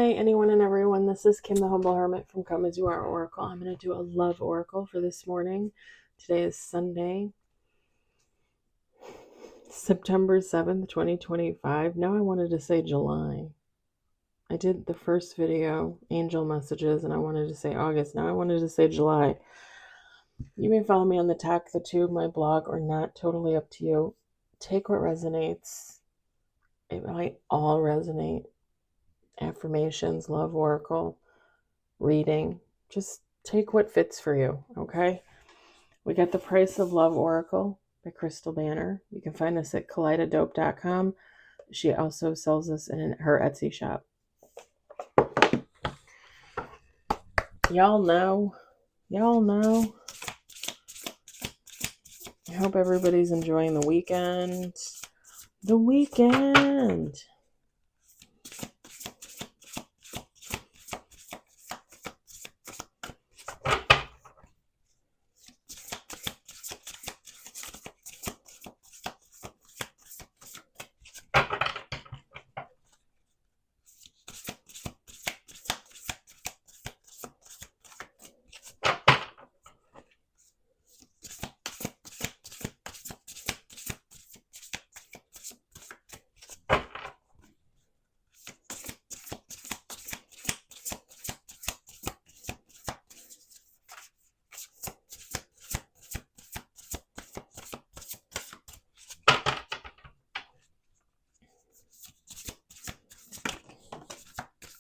Hi, anyone and everyone. This is Kim, the Humble Hermit from Come As You Are Oracle. I'm going to do a love oracle for this morning. Today is Sunday, September 7th, 2025. Now I wanted to say July. I did the first video, Angel Messages, and I wanted to say August. Now I wanted to say July. You may follow me on the Talk the Tube, my blog, or not. Totally up to you. Take what resonates. It might all resonate. Affirmations, love oracle, reading. Just take what fits for you, okay? We got The Price of Love Oracle by Crystal Banner. You can find us at kaleidodope.com. She also sells this in her Etsy shop. Y'all know. I hope everybody's enjoying the weekend.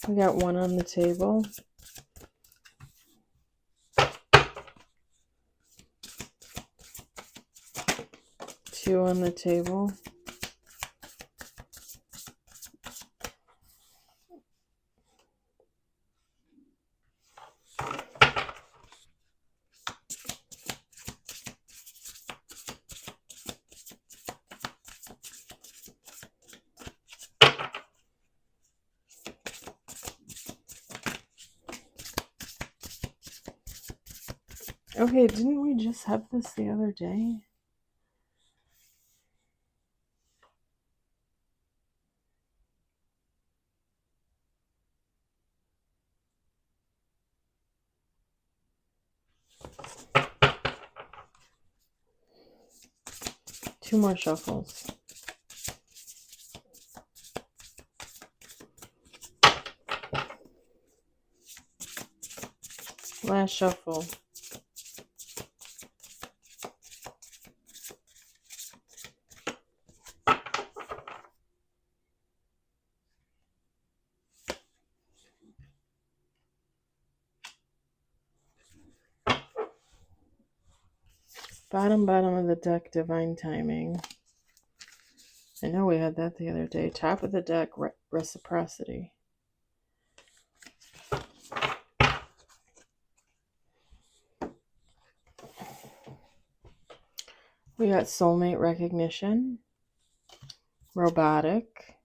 We got one on the table. Two on the table. Okay, didn't we just have this the other day? Two more shuffles. Last shuffle. Bottom of the deck, Divine Timing. I know we had that the other day. Top of the deck, Reciprocity. We got Soulmate Recognition, Robotic,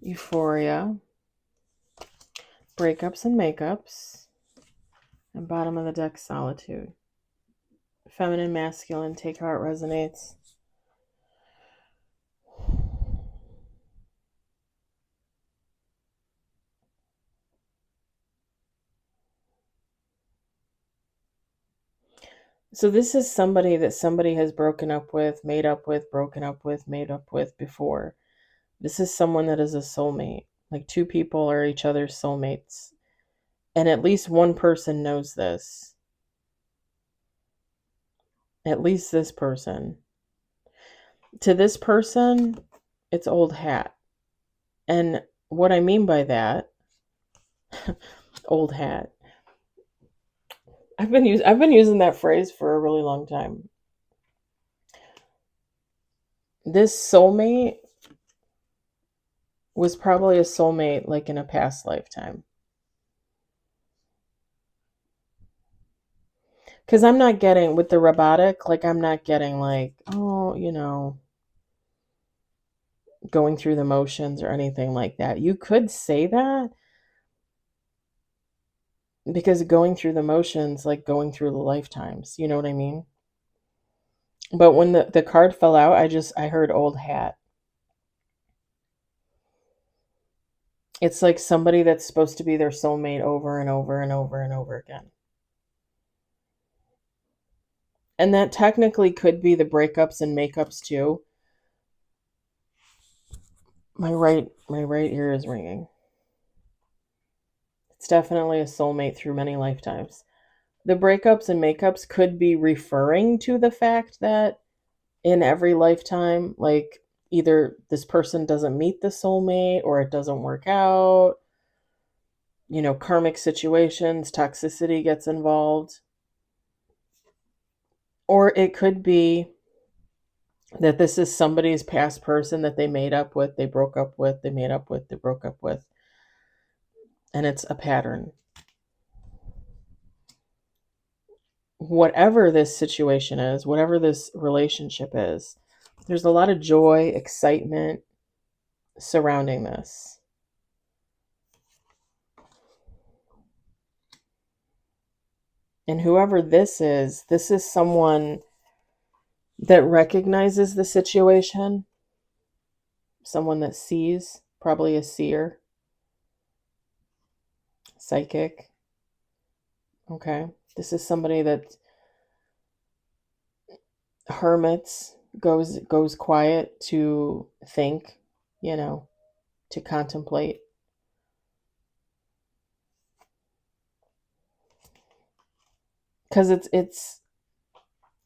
Euphoria, Breakups and Makeups, and bottom of the deck, Solitude. Feminine, masculine, take how it resonates. So this is somebody that somebody has broken up with, made up with, broken up with, made up with before. This is someone that is a soulmate. Like two people are each other's soulmates. And at least one person knows this. At least this person. To this person, it's old hat. And what I mean by that, old hat. I've been using that phrase for a really long time. This soulmate was probably a soulmate like in a past lifetime. Because I'm not getting, with the robotic, like I'm not getting like, oh, going through the motions or anything like that. You could say that because going through the motions, like going through the lifetimes, you know what I mean? But when the card fell out, I heard old hat. It's like somebody that's supposed to be their soulmate over and over and over and over again. And that technically could be the breakups and makeups too. My right ear is ringing. It's definitely a soulmate through many lifetimes. The breakups and makeups could be referring to the fact that in every lifetime, like either this person doesn't meet the soulmate or it doesn't work out, karmic situations, toxicity gets involved. Or it could be that this is somebody's past person that they made up with, they broke up with, they made up with, they broke up with. And it's a pattern. Whatever this situation is, whatever this relationship is, there's a lot of joy, excitement surrounding this. And whoever this is someone that recognizes the situation, someone that sees, probably a seer, psychic. Okay. This is somebody that hermits, goes quiet to think, to contemplate. Because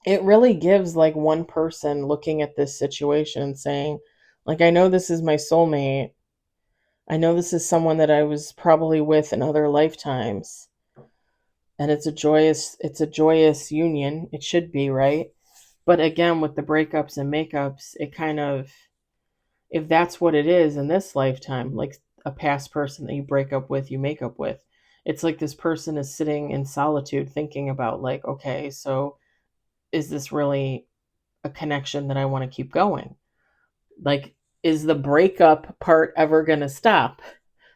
it really gives like one person looking at this situation and saying, like, I know this is my soulmate. I know this is someone that I was probably with in other lifetimes. And it's a joyous union. It should be, right? But again, with the breakups and makeups, it kind of, if that's what it is in this lifetime, like a past person that you break up with, you make up with, it's like this person is sitting in solitude thinking about, like, okay, so is this really a connection that I want to keep going? Like, is the breakup part ever going to stop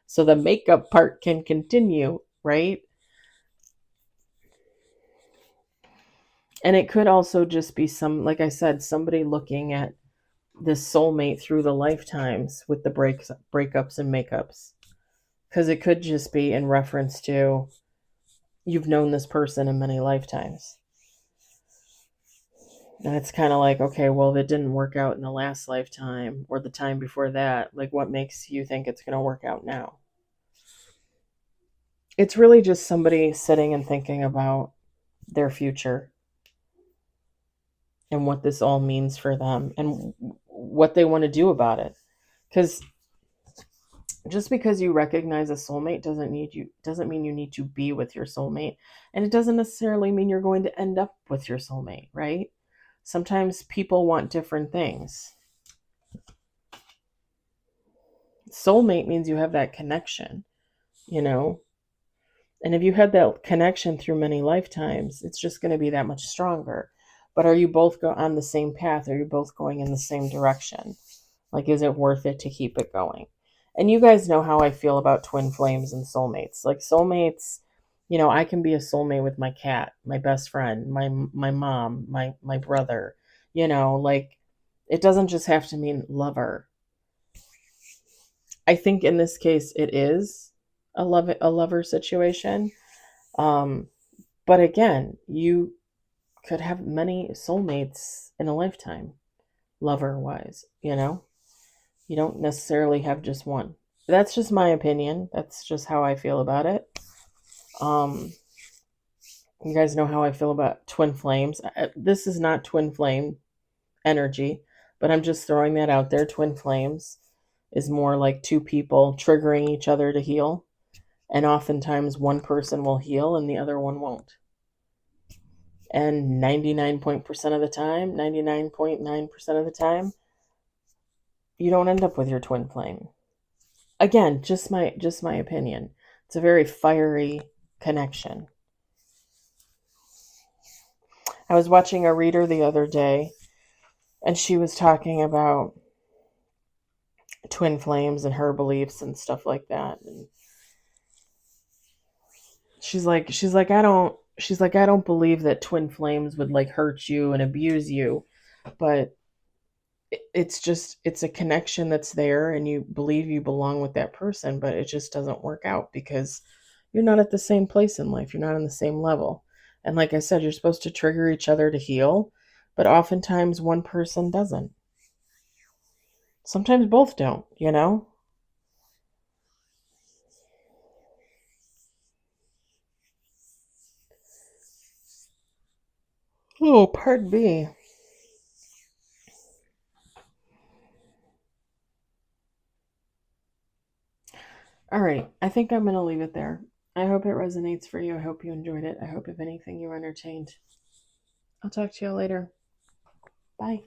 so the makeup part can continue, right? And it could also just be like I said, somebody looking at this soulmate through the lifetimes with the breakups and makeups. Because it could just be in reference to you've known this person in many lifetimes. And it's kind of like, okay, well, it didn't work out in the last lifetime or the time before that. Like, what makes you think it's going to work out now? It's really just somebody sitting and thinking about their future and what this all means for them and what they want to do about it. Because just because you recognize a soulmate doesn't mean you need to be with your soulmate, and it doesn't necessarily mean you're going to end up with your soulmate, right? Sometimes people want different things. Soulmate means you have that connection, and if you had that connection through many lifetimes, it's just going to be that much stronger. But are you both on the same path? Are you both going in the same direction? Like, is it worth it to keep it going? And you guys know how I feel about twin flames and soulmates. Like, soulmates, I can be a soulmate with my cat, my best friend, my mom, my brother. Like, it doesn't just have to mean lover. I think in this case it is a lover situation. But again, you could have many soulmates in a lifetime, lover wise, You don't necessarily have just one. That's just my opinion. That's just how I feel about it. You guys know how I feel about twin flames. This is not twin flame energy, but I'm just throwing that out there. Twin flames is more like two people triggering each other to heal. And oftentimes one person will heal and the other one won't. And 99% of the time, 99.9% of the time, you don't end up with your twin flame. Again, just my opinion. It's a very fiery connection. I was watching a reader the other day, and she was talking about twin flames and her beliefs and stuff like that. And she's like, I don't believe that twin flames would like hurt you and abuse you, but it's a connection that's there, and you believe you belong with that person, but it just doesn't work out because you're not at the same place in life. You're not on the same level. And like I said, you're supposed to trigger each other to heal, but oftentimes one person doesn't. Sometimes both don't, you know? Oh, pardon me. All right, I think I'm going to leave it there. I hope it resonates for you. I hope you enjoyed it. I hope, if anything, you were entertained. I'll talk to you later. Bye.